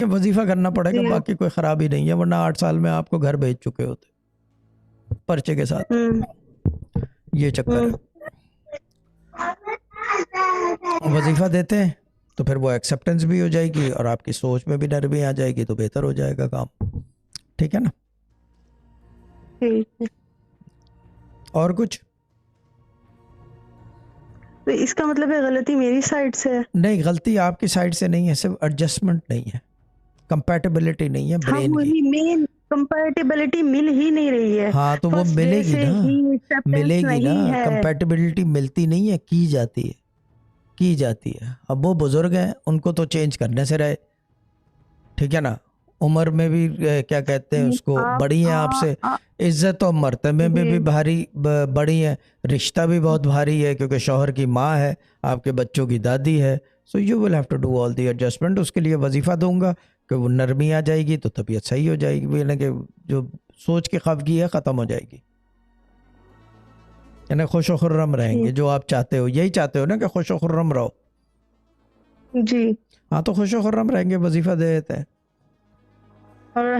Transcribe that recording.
कि वजीफा करना पड़ेगा, जी। बाकी कोई खराबी नहीं है, वरना 8 साल में आपको घर भेज चुके होते पर्चे के साथ। ये चक्कर हम्म। है। वजीफा देते हैं तो फिर वो एक्सेप्टेंस भी हो जाएगी और आपकी सोच में भी नरमी आ जाएगी, तो बेहतर हो जाएगा काम। ठीक है ना? ठीक है। और कुछ तो इसका मतलब है गलती मेरी साइड से है? नहीं, गलती आपकी साइड से नहीं है, सिर्फ एडजस्टमेंट नहीं है, कंपैटिबिलिटी नहीं है हाँ, ब्रेन की। वही मेन कंपैटिबिलिटी मिल ही नहीं रही है। हाँ तो वो फर्स्ट डे मिलेगी से ना, ही एक्सेप्टेंस मिलेगी ना। नहीं है। कंपैटिबिलिटी मिलती नहीं है, की जाती है, की जाती है। अब वो बुजुर्ग हैं, उनको तो चेंज करने से रहे। ठीक है ना? उम्र में भी क्या कहते हैं उसको, आप बड़ी हैं आपसे, इज्जत और मर्तबे में भी जी। भारी बड़ी हैं, रिश्ता भी बहुत भारी है, क्योंकि शौहर की माँ है, आपके बच्चों की दादी है। So you will have to do all the adjustment. उसके लिए वजीफा दूंगा कि वो नरमी आ जाएगी तो तबीयत सही हो जाएगी, यानी कि जो सोच की खफगी है ख़त्म हो जाएगी, यानी खुश व खुर्रम रहेंगे। ठीक। जो आप चाहते हो, यही चाहते हो ना कि खुश व खुर्रम रहो। जी। हाँ तो खुश व खुर्रम रहेंगे, वजीफा दे देते हैं। और